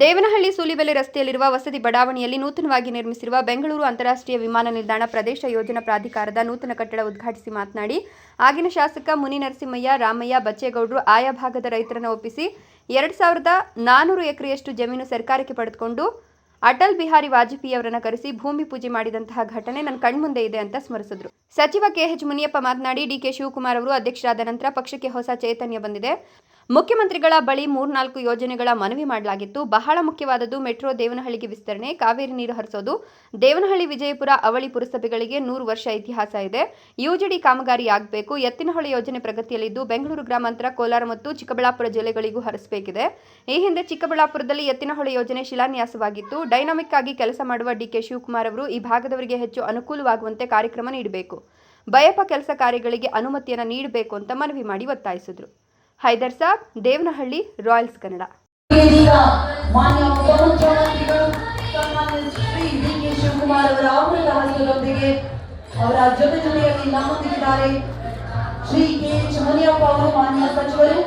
ದೇವನಹಳ್ಳಿ ಸೂಲಿಬೆಲೆ ರಸ್ತೆಯಲ್ಲಿರುವ ವಸತಿ ಬಡಾವಣೆಯಲ್ಲಿ ನೂತನವಾಗಿ ನಿರ್ಮಿಸಿರುವ ಬೆಂಗಳೂರು ಅಂತಾರಾಷ್ಟ್ರೀಯ ವಿಮಾನ ನಿಲ್ದಾಣ ಪ್ರದೇಶ ಯೋಜನಾ ಪ್ರಾಧಿಕಾರದ ನೂತನ ಕಟ್ಟಡ ಉದ್ಘಾಟಿಸಿ ಮಾತನಾಡಿ, ಆಗಿನ ಶಾಸಕ ಮುನಿ ನರಸಿಂಹಯ್ಯ, ರಾಮಯ್ಯ, ಬಚ್ಚೇಗೌಡರು ಆಯಾ ಭಾಗದ ರೈತರನ್ನು ಒಪ್ಪಿಸಿ 2400 ಎಕರೆಯಷ್ಟು ಜಮೀನು ಸರ್ಕಾರಕ್ಕೆ ಪಡೆದುಕೊಂಡು ಅಟಲ್ ಬಿಹಾರಿ ವಾಜಪೇಯಿ ಅವರನ್ನು ಕರೆಸಿ ಭೂಮಿ ಪೂಜೆ ಮಾಡಿದಂತಹ ಘಟನೆ ನನ್ನ ಕಣ್ಮುಂದೆ ಇದೆ ಅಂತ ಸ್ಮರಿಸಿದರು. ಸಚಿವ ಕೆಎಚ್ ಮುನಿಯಪ್ಪ ಮಾತನಾಡಿ, ಡಿಕೆ ಶಿವಕುಮಾರ್ ಅವರು ಅಧ್ಯಕ್ಷರಾದ ನಂತರ ಪಕ್ಷಕ್ಕೆ ಹೊಸ ಚೈತನ್ಯ ಬಂದಿದೆ. ಮುಖ್ಯಮಂತ್ರಿಗಳ ಬಳಿ 3-4 ಯೋಜನೆಗಳ ಮನವಿ ಮಾಡಲಾಗಿತ್ತು. ಬಹಳ ಮುಖ್ಯವಾದದ್ದು ಮೆಟ್ರೋ ದೇವನಹಳ್ಳಿಗೆ ವಿಸ್ತರಣೆ, ಕಾವೇರಿ ನೀರು ಹರಿಸೋದು. ದೇವನಹಳ್ಳಿ, ವಿಜಯಪುರ, ಅವಳಿ ಪುರಸಭೆಗಳಿಗೆ 100 ವರ್ಷ ಇತಿಹಾಸ ಇದೆ. ಯುಜಿಡಿ ಕಾಮಗಾರಿ ಆಗಬೇಕು. ಎತ್ತಿನಹೊಳೆ ಯೋಜನೆ ಪ್ರಗತಿಯಲ್ಲಿದ್ದು ಬೆಂಗಳೂರು ಗ್ರಾಮಾಂತರ, ಕೋಲಾರ ಮತ್ತು ಚಿಕ್ಕಬಳ್ಳಾಪುರ ಜಿಲ್ಲೆಗಳಿಗೂ ಹರಿಸಬೇಕಿದೆ. ಈ ಹಿಂದೆ ಚಿಕ್ಕಬಳ್ಳಾಪುರದಲ್ಲಿ ಎತ್ತಿನಹೊಳೆ ಯೋಜನೆ ಶಿಲಾನ್ಯಾಸವಾಗಿತ್ತು. ಡೈನಾಮಿಕ್ ಆಗಿ ಕೆಲಸ ಮಾಡುವ ಡಿಕೆ ಶಿವಕುಮಾರ್ ಅವರು ಈ ಭಾಗದವರಿಗೆ ಹೆಚ್ಚು ಅನುಕೂಲವಾಗುವಂತೆ ಕಾರ್ಯಕ್ರಮ ನೀಡಬೇಕು. ಬಯಪ ಕೆಲಸ ಕಾರ್ಯಗಳಿಗೆ ಅನುಮತಿಯನ್ನು ನೀಡಬೇಕು ಅಂತ ಮನವಿ ಮಾಡಿ ಒತ್ತಾಯಿಸಿದರು. ಹೈದರ್ ಸಾಬ್, ದೇವನಹಳ್ಳಿ, ರಾಯಲ್ಸ್ ಕನ್ನಡ. ಮಾನ್ಯ ಮುಖ್ಯಮಂತ್ರಿಗಳು ಸನ್ಮಾನ್ಯ ಶ್ರೀ ಡಿಕೆ ಶಿವಕುಮಾರ್ ಅವರ ಅಮೃತ ಹಸ್ತದೊಂದಿಗೆ ಅವರ ಜೊತೆಯಲ್ಲಿ ನಮ್ಮೊಂದಿಗಿದ್ದಾರೆ ಶ್ರೀ ಕೆಎಚ್ ಮುನಿಯಪ್ಪ ಅವರು, ಮಾನ್ಯ ಸಚಿವರು.